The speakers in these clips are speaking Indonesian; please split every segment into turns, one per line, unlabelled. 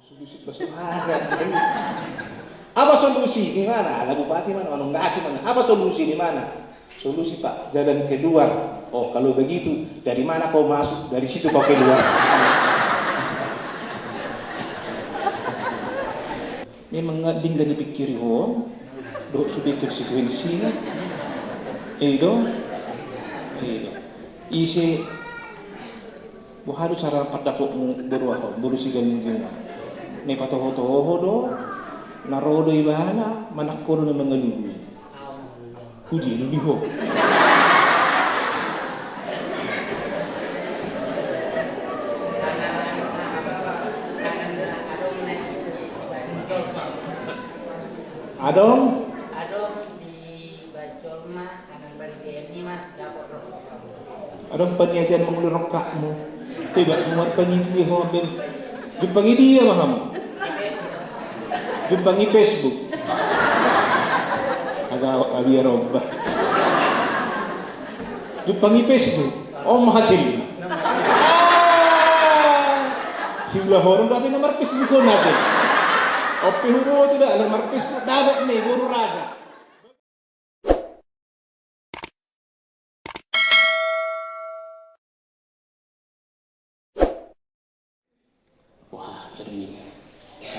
Solusi basuhan. Apa solusi di mana? Ada bupati mana? Manunggaki mana? Apa solusi di mana? Solusi Pak, jalan kedua. Oh kalau begitu, dari mana kau masuk? Dari situ kau keluar. Memang ngading dari pikir dok sudah konsekuensinya. Isi buhadu cara padako buru sigan gina. Ne patoho do narodo ibahana manakoro na mangalugui. Puji no diho. Adong
di Bacol mah akan bergesi mah dapat rokok.
Adong penyajian mengulur rokakmu. Tidak muat penyidik hobil. Jumpangi dia maham. Jumpangi Facebook. Agak biar robah. Jumpangi Facebook. Oh hasil. Siulah horong tapi nomor Facebook natin. Opi huru tidak nomor Facebook dapat nih guru raja. Wah, jadi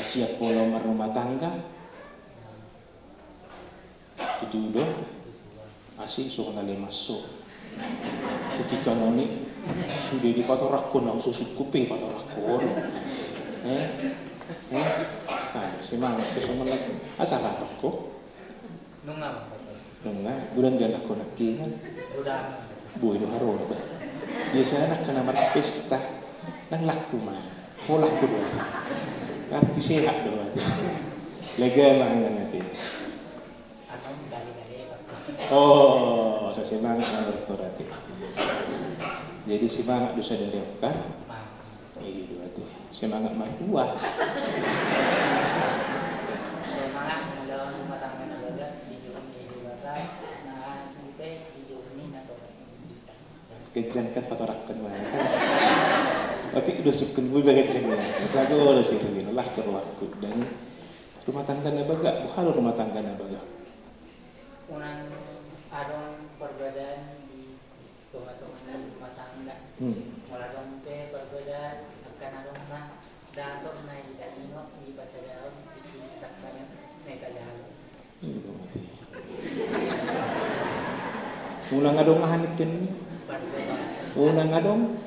siap pola rumah tangga. Itu udah asing suka kali masuk. Ketika noni sudah di patorakon langsung sukupi patorakon. Semangat kesuman lagi. Asal apa kok? Nunga, bulan dia nak lagi kan? Boy do haro. Biasanya nak kena marah pesta, nang laku mah. Pola kedua. Nanti sehat dong nanti. Lega lah nanti. Oh, saya semangat berarti. Jadi semangat dosa dari apa? Ini dua tuh. Semangat mertua.
Semangat melawan rumah tangga negara di Jakarta, nah kita di Juni atau
Kejankan patorakan mana? Tapi udah suka gue bagai jenis. Saya udah sih begini, lah terlaku dan rumah tangga nabaga, bukan rumah tangga nabaga.
Unang adong perbedaan di teman-teman rumah tangga. Walau teh perbedaan akan adong mah dasar naik tidak nengok di pasar jauh di sakit naik jalan.
Ulang adong ngahanipin. Unang adong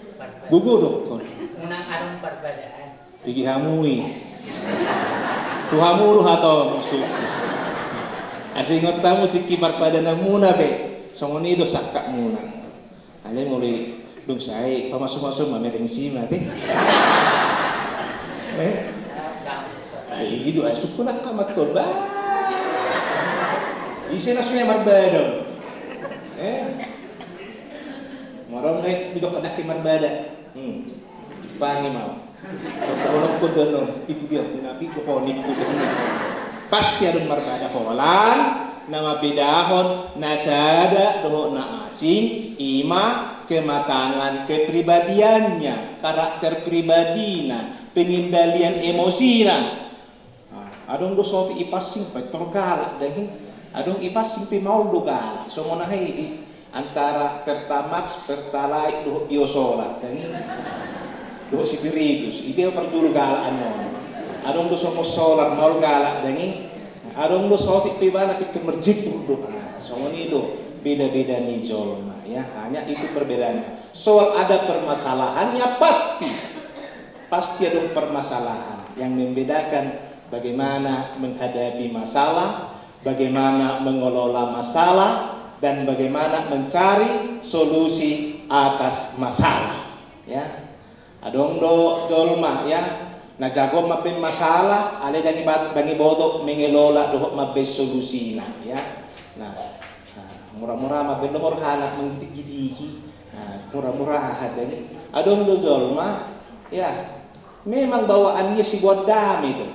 gugur dong.
Unang adong perbedaan.
Pigi hamui. Tuhamuru atau musuh. Asingot tamu tikimar pada namuna be. Songoni do sakak muna. Ale mulai dong saya pamasuk-masuk mamereng sima be. Itu asuk ko nak kamat ko ba. Isi nasunya marbada. Marong ay bidok anak ki marbada. Pangi mau. Kalau ko dono, ibu dia tinapi ko konik ko. Pasti ada marbada holan, nama bidahon, nasada, doho na asing, ima, kematangan kepribadiannya, karakter pribadina, pengendalian emosina. Adong do sofi ipasing petor galak daging, adong ipasing pi mau do galak. So mona di antara Pertamax, Pertalite, doho biosolar daging. Doho spiritus, ide pertulu galak ano. Adong do somo solar mau galak daging. Adong do sofi pi bana pi merjip do. So moni do beda-beda nih zolma ya, hanya itu perbedaannya. Soal ada permasalahannya pasti ada permasalahan yang membedakan bagaimana menghadapi masalah, bagaimana mengelola masalah, dan bagaimana mencari solusi atas masalah ya. Adong do zolma ya, na jago mapin masalah, ale dangi bodo mengelola do mapin solusi ya. Nah, murah-murah mabel nomor hanak menggigit-gigit. Murah-murah ada nih. Adong do zolma ya. Memang bawaannya si godam itu.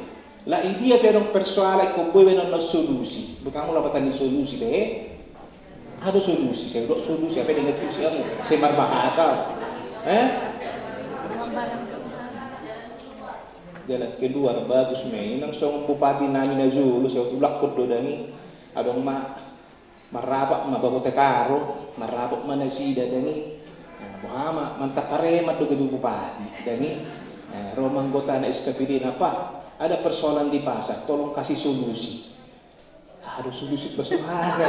Lah dia pedong persoalan ko boy non solusi. Butamu lah petani solusi deh. Ada solusi, saya udah solusi apa dengan itu kamu? Semar bahasa. jalan kedua bagus main langsung bupati namin na Zulu sa tulak ko do dani adong marapak mababote karo marapak manasida dani Muhammad mantakare madu gabi bupati dani romang gota na SKPD apa ada persoalan di pasar tolong kasih solusi aduh solusi bersuara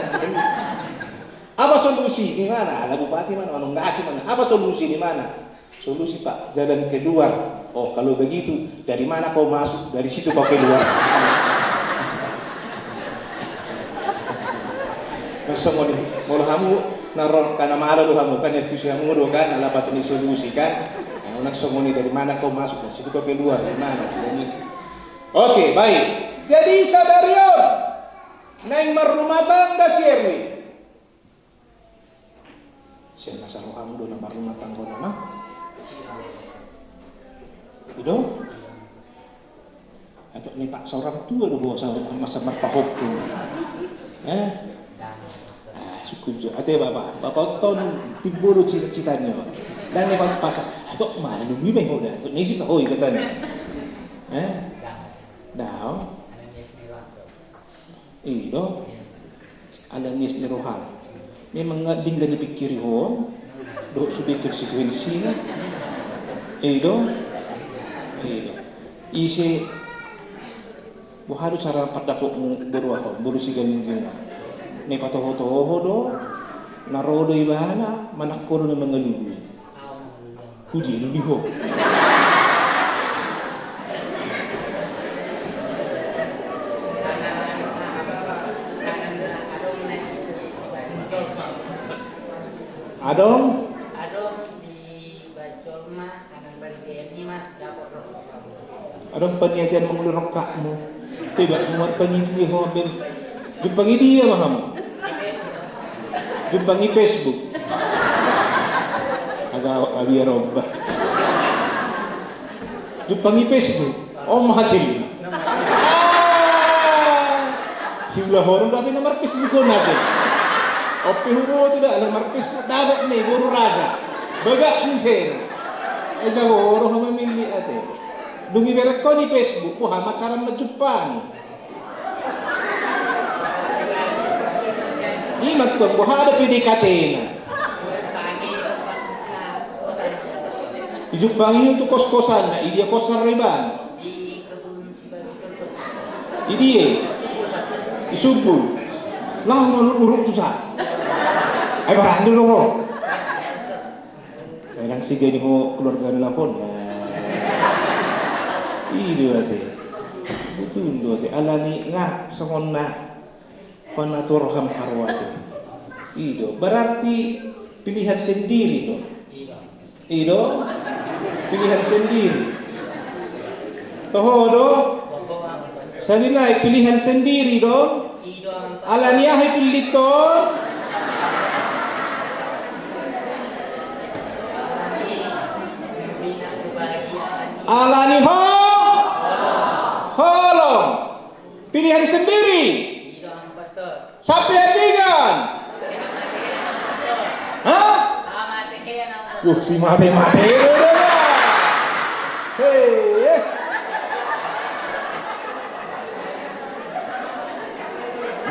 apa solusi di mana ada bupati mana orang daki mana apa solusi di mana solusi Pak jalan kedua oh kalau begitu dari mana kau masuk dari situ kau keluar semua nih mau kamu naruh karena marah lu kamu kan itu sih kamu doa kan ala patuni solusi kan anak semua nih dari mana kau masuk dari situ kau keluar dari mana ini oke baik jadi sadarion naik merumah tangga si Erwin saya masa roh kamu doa nama rumah tangga nama itu atau nih Pak seorang tua doa sama masa merpahok tuh suku jo ate bapak ton timbulu cita-citanya dan lewat pasar atau mana dulu memang udah tuh nih sih oh iya katanya dah iyo ada nis nerohal memang nggak tinggal dipikiri do sudah konsekuensinya iyo isi buhadu cara padakok buru sigan gini ne patoho-toho do narodo ibana manakkono na mangalugui kuji no diho adong
di bacol mah akan balik ke mah dapat rokok
adong penyajian mengulur rokakmu tidak muat penyidik ho ambil jumpangi dia mah kamu jumpangi Facebook agak biar robah jumpangi Facebook hasil si ulah horong tapi nomor Facebook ko natin opi huro tidak nomor Facebook dapat nih guru raja bagak musen sa horong memilih ate dungi berat ko ni Facebook Muhammad cara menjumpangi imat tuh, gua ada PDKT na. Jumpangi untuk kos-kosan na, dia kosan reban. Dia, isubu. Lah uruk tuh sah. Ay barang dulu kok. Kadang sih gini mau keluarga nelpon. Iya deh. Betul deh. Alani ngak sengona. Panaturham harwatu. Ido berarti pilihan sendiri dong. Ido pilihan sendiri. Tohodo sanilai pilihan sendiri dong. Alaniah pilito. Alani holong pilihan sendiri. Sapiatigan. Hah? Si mati-mati dulu. Hei.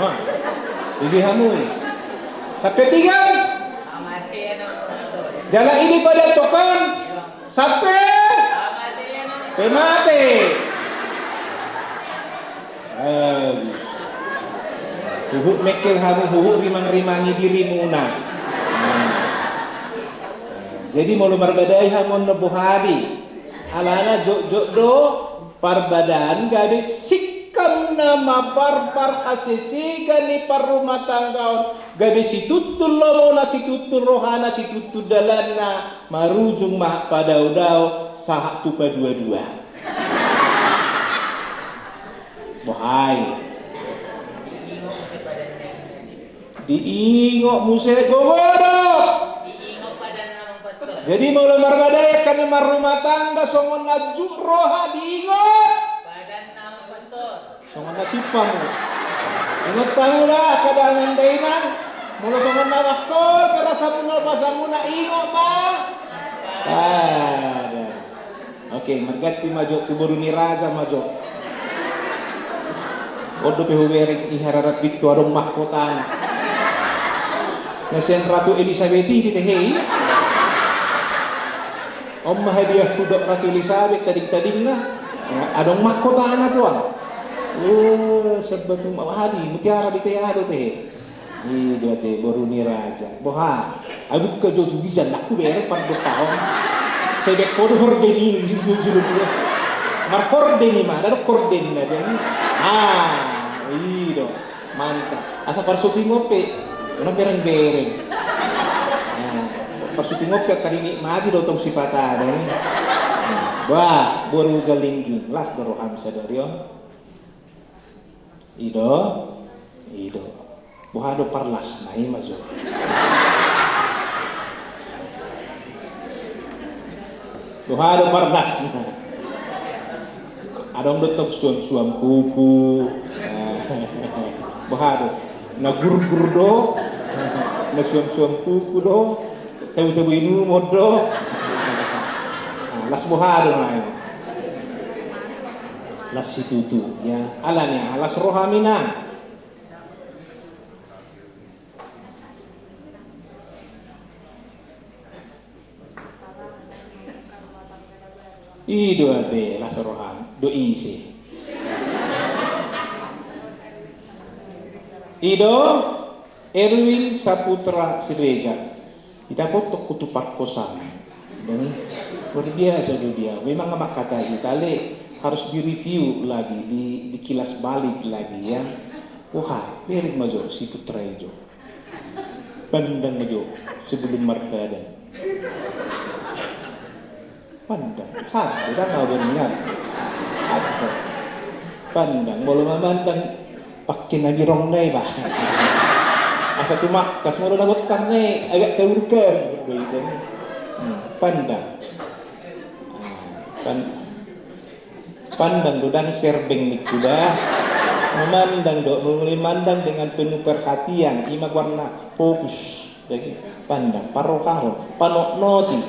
Mah. Ini kamu. Sapiatigan. Jalan ini pada tokan. Sampai. Mati. Huhuk mekil hamu huhuk rimang-rimangi dirimu na. Jadi mau marbadai hamun nebuhadi. Alana jok do parbadan gade sikam nama par asisi gani par rumah tangga gade situtul lomo na situtul rohana situtul dalana marujung mah pada udau sahak tupa dua-dua. Bohai. Diingok musik gowodok. Jadi mau lemar badai kan lemar rumah tangga songon najuk roha diingok.
Badan nama pastor.
Songon nasipang. Ingat tahu lah keadaan dainan. Mula songon nawakol kerasa muna pasamuna ingok bang. Ada. Oke. Oke, magati majo tu baru ni raja majo. Odo pe hubereng ihararat bitu adong mahkota. Nasian Ratu Elizabeth di tehei. Om hadiah kudok Ratu Elizabeth tading-tading na. Adong mahkota na doang. Oh, sebetul hadi mutiara di teh ado teh. Iya teh baru ni raja. Boha, aku ke jodoh bijan aku bayar 4 tahun. Saya dek kode hordeni jujur dia. Mar hordeni mah, ada korden lah dia. Iya mantap. Asa parsuti ngope, ono bereng-bereng. Parsuti ngope tadi nikmati dotong sifata ada ni. Wah, baru galinggi, las beroham sadarion. Ido. Buhado parlas nai majo. Buhado parlas. Adong dotok suam kuku. Buhado na gur do. Na suam kuku do. Tahu inu modo. Las buhado nai. Las situtu ya. Alanya las rohamina. Ido ate lasorohan do isi. Ido Erwin Saputra Siregar. Tidak kotok kutu parkosan. Dan luar biasa dia. Memang amat kata kita harus direview lagi, dikilas balik lagi ya. Wah, berik majo si Putra Ijo. Pandang majo sebelum Markadan. Pandang, satu dah kau benar. Pandang, boleh memandang pakai nabi rongai bah. Asa tu mak, kas malu dapat kanai agak keurker, begitu. Pandang, pandang dudang serbeng ni kuda. Memandang memandang dengan penuh perhatian, imak warna fokus. Jadi pandang, parokahon, panok noti.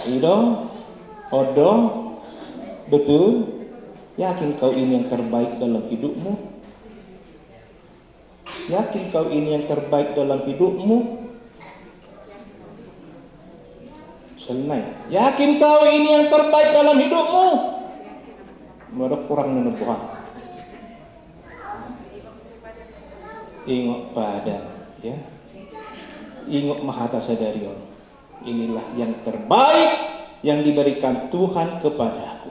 Ido, Odo, betul? Yakin kau ini yang terbaik dalam hidupmu? Yakin kau ini yang terbaik dalam hidupmu? Senai. Yakin kau ini yang terbaik dalam hidupmu? Mereka kurang menebuhan. Ingat badan, ya. Ingat mahata sadarion. Inilah yang terbaik yang diberikan Tuhan kepadaku.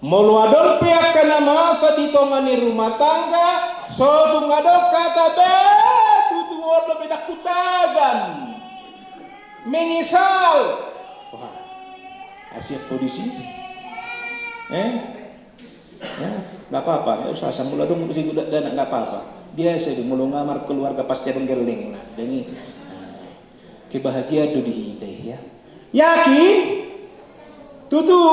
Moluadol pihak kana masa ditongani rumah tangga, so tungadol kata tutu ordo bedak kutagan. Menyesal. Wah, asyik polisi. Nggak apa-apa, nggak usah sambil dong polisi udah dan nggak apa-apa. Biasa itu mulu ngamar keluarga pasti ada geleng lah. Jadi kebahagiaan itu dihidai ya. Yakin? Tutu?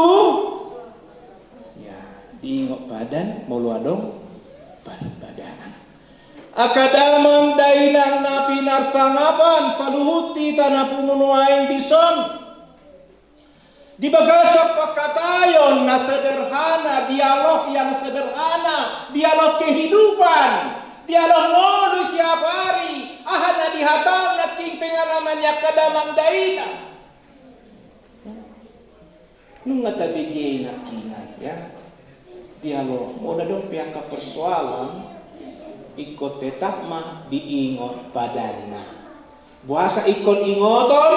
Ya, diingok badan, mulu adong badan. Akadamang dainang napi narsangapan saluhuti tanah pumunuain bison. Di bagasok pakatayon na sederhana, dialog yang sederhana, dialog kehidupan, dialog ngolu siap hari, ahana dihatang na king pengalamannya kadamang dainang. Nunga tabigay na kinay, ya. Dialog, mo na dong pihak persoalan, ikot tetap mah diingot badan na. Buasa ikon ingoton,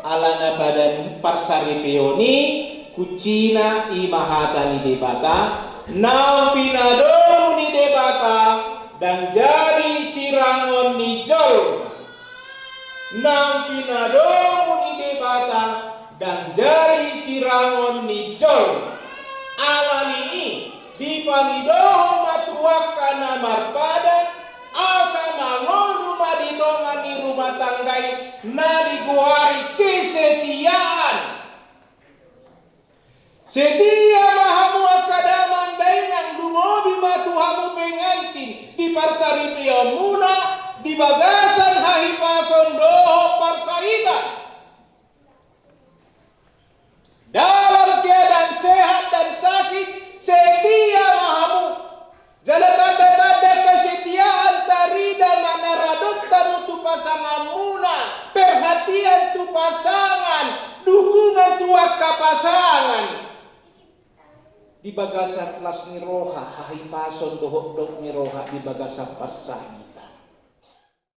ala na badan parsari peoni, kucina imahata ni debata, nang pinadong ni debata, dan jari sirangon ni jol. Nang pinadong ni debata, dan jari sirangon ni jol. Alam ini dipanidohong matuakan marpadan asa mangon rumah ditongan di rumah tanggai na diguari kesetiaan. Setia mahamu akadaman dainang dumobi matuhamu pengantin di parsari piyomuna di bagasan hahipason doho parsaitan. Dalam keadaan sehat perhatian tu pasangan, dukungan tua kapasangan. Di bagasan kelas niroha, hahi pason dohok dok niroha di bagasan parsahi.